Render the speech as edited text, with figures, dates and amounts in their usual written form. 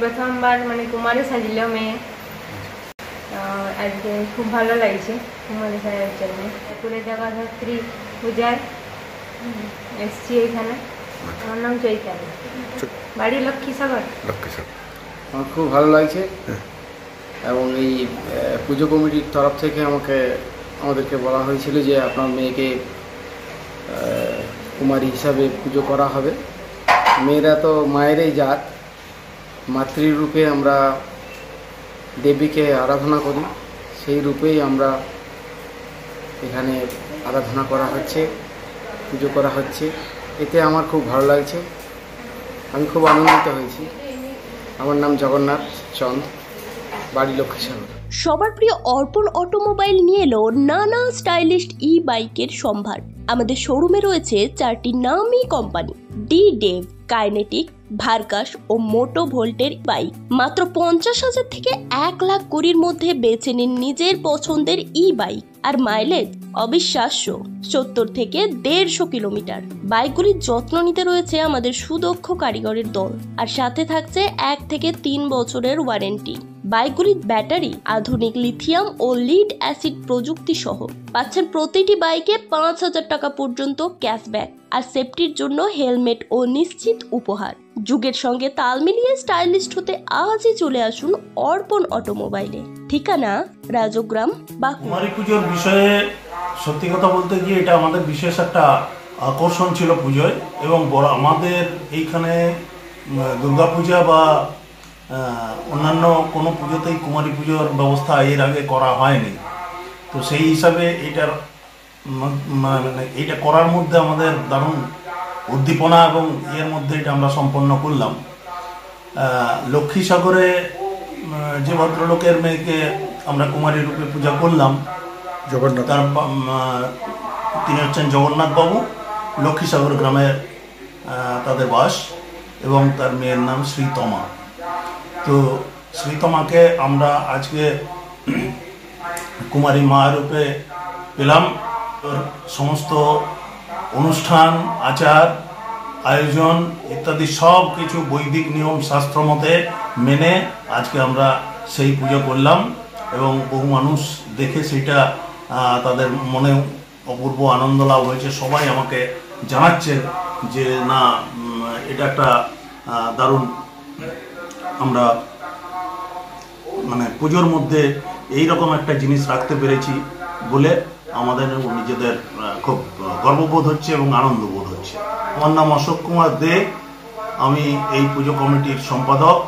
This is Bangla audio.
প্রথমবার মানে কুমারে সাজিল মেয়ে, আজকে খুব ভালো লাগছে কুমারে সাজার জন্য। ঠাকুরের জগদ্ধাত্রী পূজায় এসছি এখানে। আমার নাম চৈতালি, বাড়ি লক্ষ্মীসাগর। আমার খুব ভালো লাগছে এবং এই পুজো কমিটির তরফ থেকে আমাদেরকে বলা হয়েছিল যে আপনার মেয়েকে কুমারী হিসাবে পুজো করা হবে। মেয়েরা তো মায়েরই জাত, মাতৃরূপে আমরা দেবীকে আরাধনা করি, সেই রূপেই আমরা এখানে আরাধনা করা হচ্ছে, পুজো করা হচ্ছে। এতে আমার খুব ভালো লাগছে, আমি খুব আনন্দিত হয়েছি। আমার নাম জগন্নাথ চন্দ, বাড়ি লক্ষ্মীসাগর। সবার প্রিয় অর্পণ অটোমোবাইল নিয়ে এলো নানা স্টাইলিশ ই বাইকের সম্ভার। আমাদের শোরুমে রয়েছে 4টি নামি কোম্পানি, ডি-ডেভ, কাইনেটিক, ভার্কাস ও মোটো ভোল্টের বাইক। মাত্র 50,000 থেকে 1,20,000 মধ্যে বেছে নিন নিজের পছন্দের ই বাইক। আর মাইলেজ অবিশ্বাস্য, 70 থেকে 150 কিলোমিটার। বাইকগুলির যত্ন নিতে রয়েছে আমাদের সুদক্ষ কারিগরের দল, আর সাথে থাকছে 1 থেকে 3 বছরের ওয়ারেন্টি। বাইকগুলির ব্যাটারি আধুনিক লিথিয়াম ও লিড অ্যাসিড প্রযুক্তি সহ। পাচ্ছেন প্রতিটি বাইকে 5,000 টাকা পর্যন্ত ক্যাশব্যাক, আর সেফটির জন্য হেলমেট ও নিশ্চিত উপহার। যুগের সঙ্গে তাল মিলিয়ে স্টাইলিস্ট হতে আজই চলে আসুন অর্পণ অটোমোবাইলে। ঠিকানা রাজগ্রাম, বাঁকুড়া। কুমারী পুজোর বিষয়ে সত্যি কথা বলতে গিয়ে এটা আমাদের বিশেষ একটা আকর্ষণ ছিল পুজোয়, এবং আমাদের এইখানে দুর্গাপূজা বা অন্যান্য কোনো পুজোতেই কুমারী পুজোর ব্যবস্থা এর আগে করা হয়নি। তো সেই হিসাবে এইটা করার মধ্যে আমাদের দারুণ উদ্দীপনা এবং এর মধ্যে এটা আমরা সম্পন্ন করলাম। লক্ষ্মীসাগরে যে ভদ্রলোকের মেয়েকে আমরা কুমারী রূপে পূজা করলাম, তিনি হচ্ছেন জগন্নাথ বাবু। লক্ষ্মীসাগর গ্রামের তাদের বাস, এবং তার মেয়ের নাম শ্রীতমা। তো শ্রীতমাকে আমরা আজকে কুমারী মা রূপে পেলাম। সমস্ত অনুষ্ঠান, আচার, আয়োজন ইত্যাদি সব কিছু বৈদিক নিয়ম শাস্ত্র মতে মেনে আজকে আমরা সেই পুজো করলাম, এবং বহু মানুষ দেখে সেটা তাদের মনে অপূর্ব আনন্দ লাভ হয়েছে। সবাই আমাকে জানাচ্ছে যে না, এটা একটা দারুণ, আমরা মানে পুজোর মধ্যে এইরকম একটা জিনিস রাখতে পেরেছি বলে আমাদের নিজেদের খুব গর্ববোধ হচ্ছে এবং আনন্দ বোধ হচ্ছে। আমার নাম অশোক কুমার দে, আমি এই পুজো কমিটির সম্পাদক।